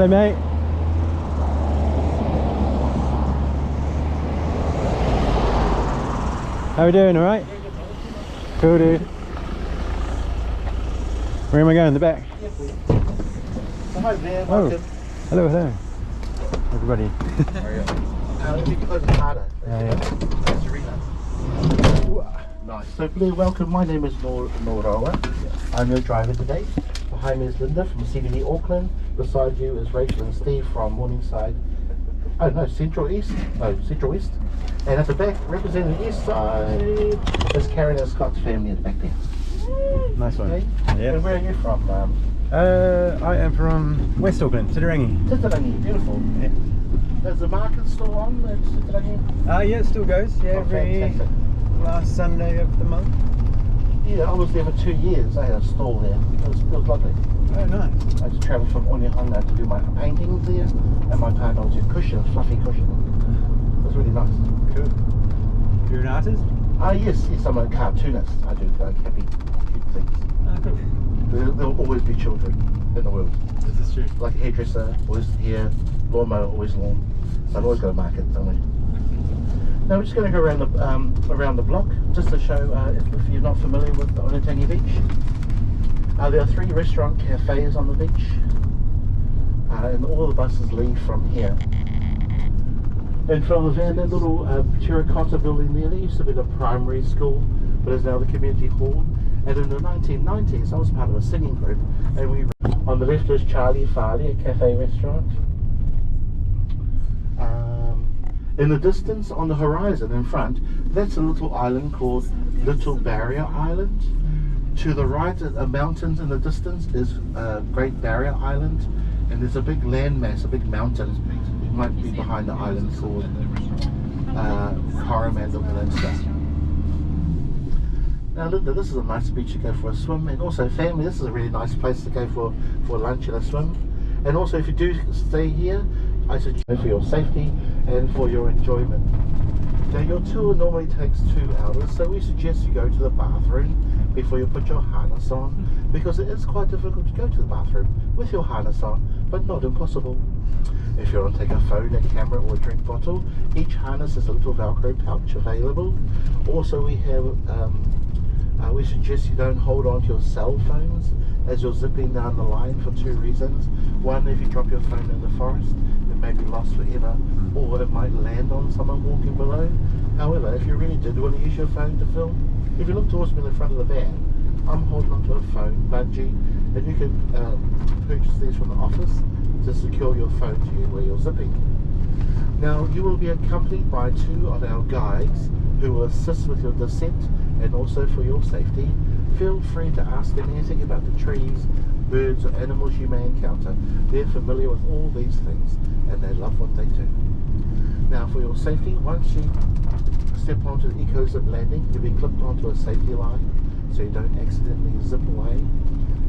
Hello, mate. How we doing? All right? Cool, dude. Where am I going? The back? Yeah, please. So hi there, Oh. welcome. Hello, hello. Everybody. If you can close it harder. Yeah. That's really nice. Nice. So please welcome, my name is Norawa. I'm your driver today. Behind me is Linda from CBD Auckland. Beside you is Rachel and Steve from Morningside. Oh no, Central East. And at the back, representing the East Side, is Karen and Scott's family at the back there. Nice one. Okay. Yeah. And where are you from? I am from West Auckland, Titirangi. Titirangi, beautiful. Yeah. Is the market still on at Ziplining? Yeah, it still goes. Yeah, Oh, every fantastic. last Sunday of the month. Yeah, I was there for 2 years. I had a stall there. It was lovely. Oh, nice. I had to travel from Onehunga to do my paintings there, and my partner was doing cushions, fluffy cushion. It was really nice. Cool. You're an artist? Yes, I'm a cartoonist. I do happy, cute things. Oh, cool. There'll always be children in the world. This is true. Like a hairdresser, always hair, lawnmower, always lawn. So I've always got a market, don't we? Now we're just going to go around the block just to show if you're not familiar with Onetangi Beach. There are 3 restaurant cafes on the beach, and all the buses leave from here. And from the van, that little terracotta building there used to be the primary school, but is now the community hall. And in the 1990s, I was part of a singing group, and we on the left is Charlie Farley, a cafe restaurant. In the distance, on the horizon in front, that's a little island called Little Barrier Island. To the right, mountains in the distance is Great Barrier Island, and there's a big landmass, a big mountain. It might be behind the island called Coromandel Peninsula. Now Linda, this is a nice beach to go for a swim, and also family, this is a really nice place to go for lunch and a swim. And also if you do stay here, I suggest for your safety and for your enjoyment. Now your tour normally takes 2 hours, so we suggest you go to the bathroom before you put your harness on, because it is quite difficult to go to the bathroom with your harness on, but not impossible. If you want to take a phone, a camera or a drink bottle, each harness is a little Velcro pouch available. Also we have we suggest you don't hold on to your cell phones as you're zipping down the line for 2 reasons. One, if you drop your phone in the forest, it may be lost forever, or it might land on someone walking below. However, if you really did want to use your phone to film, if you look towards me in the front of the van, I'm holding onto a phone bungee, and you can purchase these from the office to secure your phone to you where you're zipping. Now, you will be accompanied by 2 of our guides who will assist with your descent and also for your safety. Feel free to ask them anything about the trees, birds or animals you may encounter. They're familiar with all these things and they love what they do. Now for your safety, once you step onto the eco-zip landing, you'll be clipped onto a safety line so you don't accidentally zip away.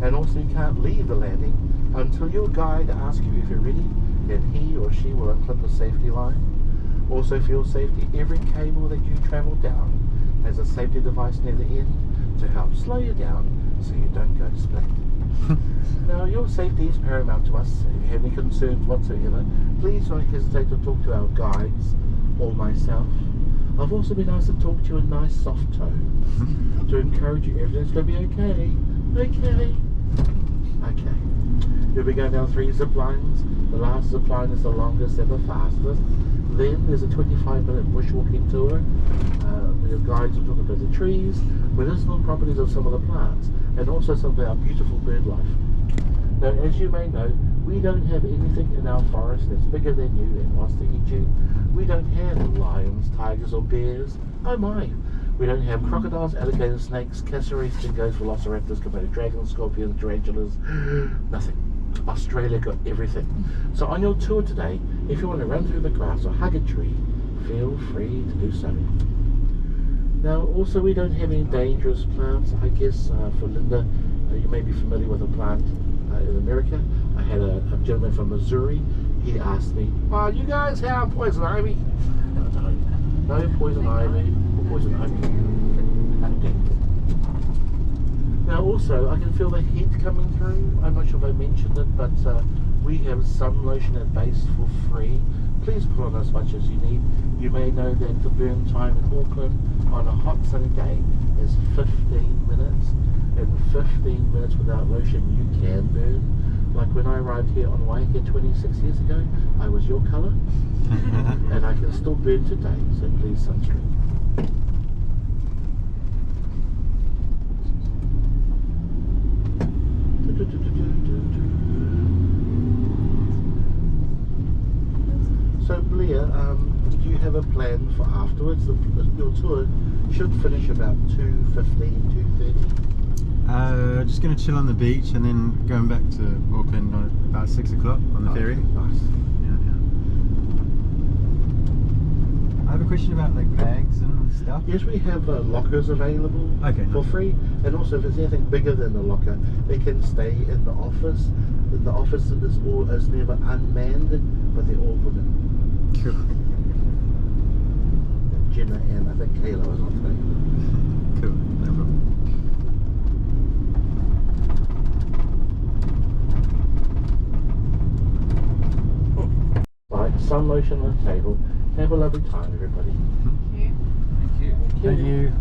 And also you can't leave the landing until your guide asks you if you're ready, then he or she will unclip the safety line. Also for your safety, every cable that you travel down has a safety device near the end to help slow you down so you don't go splat. Now your safety is paramount to us. If you have any concerns whatsoever, please don't hesitate to talk to our guides or myself. I've also been asked to talk to you in a nice soft tone to encourage you everything's going to be okay. Okay. You'll be going down 3 zip lines. The last zip line is the longest and the fastest. Then there's a 25-minute bushwalking tour. Your guides will talk about the trees, medicinal properties of some of the plants, and also some of our beautiful bird life. Now, as you may know, we don't have anything in our forest that's bigger than you and wants to eat you. We don't have lions, tigers, or bears. Oh my! We don't have crocodiles, alligators, snakes, cassowaries, dingoes, velociraptors, Komodo dragons, scorpions, tarantulas. Nothing. Australia got everything. So on your tour today, if you want to run through the grass or hug a tree, feel free to do so. Now also we don't have any dangerous plants. I guess for Linda, you may be familiar with a plant in America. I had a gentleman from Missouri. He asked me, "Oh, you guys have poison ivy?" No poison ivy or poison ivy. Now also I can feel the heat coming through. I'm not sure if I mentioned it, but We have sun lotion at base for free. Please put on as much as you need. You may know that the burn time in Auckland on a hot sunny day is 15 minutes. And 15 minutes without lotion you can burn. Like when I arrived here on Waiheke 26 years ago, I was your colour. And I can still burn today, so please sunscreen. So Blair, do you have a plan for afterwards? Your tour should finish about 2:15, 2:30. Just going to chill on the beach and then going back to Auckland on about 6 o'clock on the ferry. Nice. Yeah. I have a question about like bags and stuff. Yes, we have lockers available for free, and also if there's anything bigger than a locker, they can stay in the office. The office is never unmanned, but they're all women. Cool. Jenna and I think Kayla was on today. Cool, no problem. Right, sun lotion on the table. Have a lovely time, everybody. Thank you.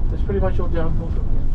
That's pretty much all downhill from here.